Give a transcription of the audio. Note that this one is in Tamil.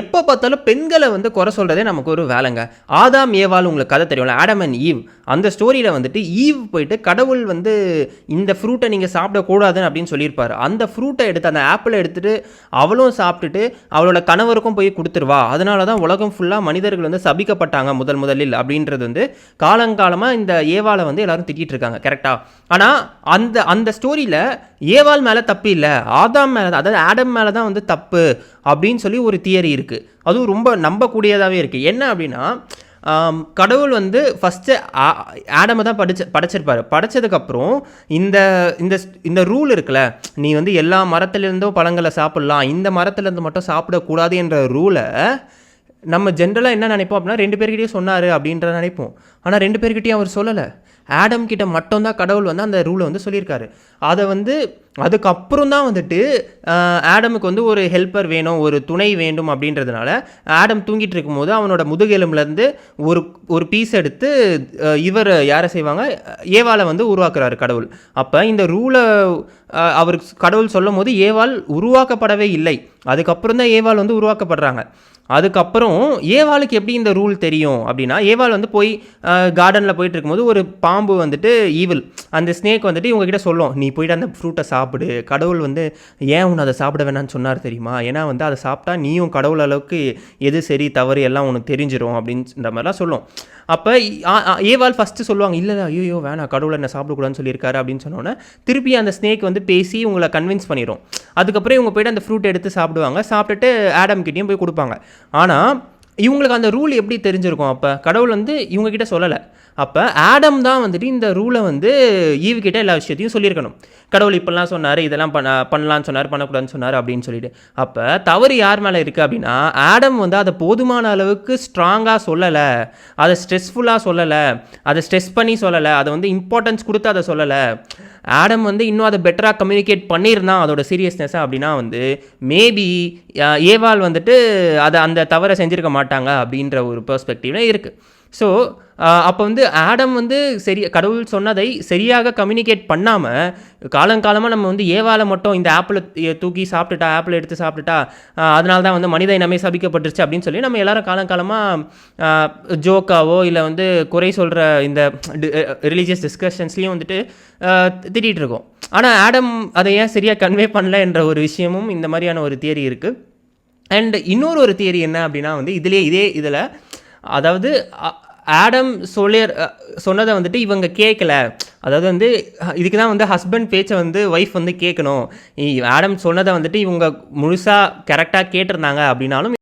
எப்போ பார்த்தாலும் பெண்களை வந்து குறை சொல்கிறதே நமக்கு ஒரு வேலைங்க. ஆதாம் ஏவாள் உங்களுக்கு கதை தெரியும்ல, ஆடம் அண்ட் ஈவ். அந்த ஸ்டோரியில் வந்துட்டு ஈவ் போயிட்டு கடவுள் வந்து இந்த ஃப்ரூட்டை நீங்கள் சாப்பிடக்கூடாதுன்னு அப்படின்னு சொல்லியிருப்பார். அந்த ஃப்ரூட்டை எடுத்து அந்த ஆப்பிளை எடுத்துகிட்டு அவளும் சாப்பிட்டுட்டு அவளோட கணவருக்கும் போய் கொடுத்துருவா. அதனால தான் உலகம் ஃபுல்லாக மனிதர்கள் வந்து சபிக்கப்பட்டாங்க முதலில் அப்படின்றது வந்து காலங்காலமாக இந்த ஏவாளை வந்து எல்லாரும் திட்டிகிட்டு இருக்காங்க. கரெக்டாக? ஆனால் அந்த அந்த ஸ்டோரியில் ஏவாள் மேலே தப்பு இல்லை, ஆதாம் மேலே, அதாவது ஆடம் மேலே தான் வந்து தப்பு அப்படின்னு சொல்லி ஒரு தியரி இருக்குது. அதுவும் ரொம்ப நம்பக்கூடியதாகவே இருக்குது. என்ன அப்படின்னா, கடவுள் வந்து ஃபஸ்ட்டு ஆடமை தான் படைச்சிருப்பார். படைச்சதுக்கப்புறம் இந்த இந்த இந்த ரூல் இருக்குல்ல, நீ வந்து எல்லா மரத்துலேருந்தும் பழங்களை சாப்பிட்லாம், இந்த மரத்துலேருந்து மட்டும் சாப்பிடக்கூடாது என்ற ரூலை நம்ம ஜென்ரலாக என்ன நினைப்போம் அப்படின்னா, 2 பேர்கிட்டையும் சொன்னார் அப்படின்ற நினைப்போம். ஆனால் 2 பேர்கிட்டையும் அவர் சொல்லலை. ஆடம் கிட்ட மட்டும்தான் கடவுள் வந்து அந்த ரூலை வந்து சொல்லியிருக்காரு. அதை வந்து அதுக்கப்புறம் தான் வந்துட்டு ஆடமுக்கு வந்து ஒரு ஹெல்ப்பர் வேணும், ஒரு துணை வேண்டும் அப்படின்றதுனால ஆடம் தூங்கிட்டு இருக்கும்போது அவனோட முதுகெலும்புலேருந்து ஒரு பீஸ் எடுத்து இவர் யாரை செய்வாங்க, ஏவாளை வந்து உருவாக்குறாரு கடவுள். அப்போ இந்த ரூலை அவருக்கு கடவுள் சொல்லும் போது ஏவாள் உருவாக்கப்படவே இல்லை. அதுக்கப்புறம் தான் ஏவாள் வந்து உருவாக்கப்படுறாங்க. அதுக்கப்புறம் ஏவாளுக்கு எப்படி இந்த ரூல் தெரியும் அப்படின்னா, ஏவாள் வந்து போய் கார்டனில் போயிட்டு இருக்கும்போது ஒரு பாம்பு வந்துட்டு ஈவில், அந்த ஸ்னேக் வந்துட்டு இவங்ககிட்ட சொல்லும், நீ போய்ட்டு அந்த ஃப்ரூட்டை சாப்பிடு, கடவுள் வந்து ஏன் உன்னை அதை சாப்பிட வேணான்னு சொன்னார் தெரியுமா, ஏன்னா வந்து அதை சாப்பிட்டா நீயும் கடவுள் அளவுக்கு எது சரி தவறு எல்லாம் உனக்கு தெரிஞ்சிடும் அப்படின்ற மாதிரிலாம் சொல்லும். அப்போ ஏவாள் ஃபஸ்ட்டு சொல்லுவாங்க, இல்லை ஐயோ வேணாம், கடவுளை என்ன சாப்பிடக்கூடாதுன்னு சொல்லியிருக்காரு அப்படின்னு சொன்னோன்னே திருப்பி அந்த ஸ்னேக் வந்து பேசி உங்களை கன்வின்ஸ் பண்ணிடும். அதுக்கப்புறம் இவங்க போய்ட்டு அந்த ஃப்ரூட் எடுத்து சாப்பிடுவாங்க. சாப்பிட்டுட்டு ஆடம் கிட்டேயும் போய் கொடுப்பாங்க. ஆனால் இவங்களுக்கு அந்த ரூல் எப்படி தெரிஞ்சிருக்கும்? அப்போ கடவுள் வந்து இவங்ககிட்ட சொல்லலை. அப்போ ஆடம் தான் வந்துட்டு இந்த ரூலை வந்து ஈவுக்கிட்ட எல்லா விஷயத்தையும் சொல்லியிருக்கணும். கடவுள் இப்படிலாம் சொன்னார், இதெல்லாம் பண்ணலான்னு சொன்னார், பண்ணக்கூடாதுன்னு சொன்னார் அப்படின்னு சொல்லிட்டு. அப்போ தவறு யார் மேலே இருக்குது அப்படின்னா, ஆடம் வந்து அதை போதுமான அளவுக்கு ஸ்ட்ராங்காக சொல்லலை, அதை ஸ்ட்ரெஸ்ஃபுல்லாக சொல்லலை, அதை ஸ்ட்ரெஸ் பண்ணி சொல்லலை, அதை வந்து இம்பார்ட்டன்ஸ் கொடுத்து அதை சொல்லலை. ஆடம் வந்து இன்னும் அதை பெட்டராக கம்யூனிகேட் பண்ணியிருந்தான் அதோட சீரியஸ்னஸை அப்படின்னா வந்து மேபி ஏவாள் வந்துட்டு அதை அந்த தவறை செஞ்சுருக்க மாட்டாங்க அப்படின்ற ஒரு பெர்ஸ்பெக்டிவ்ல இருக்குது. ஸோ அப்போ வந்து ஆடம் வந்து கடவுள் சொன்னதை சரியாக கம்யூனிகேட் பண்ணாமல் காலங்காலமாக நம்ம வந்து ஏவாளை மட்டும் இந்த ஆப்பிளை தூக்கி சாப்பிட்டுட்டா, ஆப்பிளை எடுத்து சாப்பிட்டுட்டா, அதனால தான் வந்து மனித இனமே சபிக்கப்பட்டுருச்சு அப்படின்னு சொல்லி நம்ம எல்லாரும் காலங்காலமாக ஜோக்காவோ இல்லை வந்து குறை சொல்கிற இந்த ரிலீஜியஸ் டிஸ்கஷன்ஸ்லேயும் வந்துட்டு திட்டிகிட்டு இருக்கோம். ஆனால் ஆடம் அதை ஏன் சரியாக கன்வே பண்ணல என்ற ஒரு விஷயமும் இந்த மாதிரியான ஒரு தியரி இருக்குது. அண்ட் இன்னொரு தியரி என்ன அப்படின்னா வந்து இதில் அதாவது ஆடம் சொன்னதை வந்துட்டு இவங்க கேட்கல. அதாவது வந்து இதுக்கு தான் வந்து ஹஸ்பண்ட் பேச்சை வந்து ஒய்ஃப் வந்து கேட்கணும். ஆடம் சொன்னதை வந்துட்டு இவங்க முழுசாக கரெக்டாக கேட்டிருந்தாங்க அப்படின்னாலும்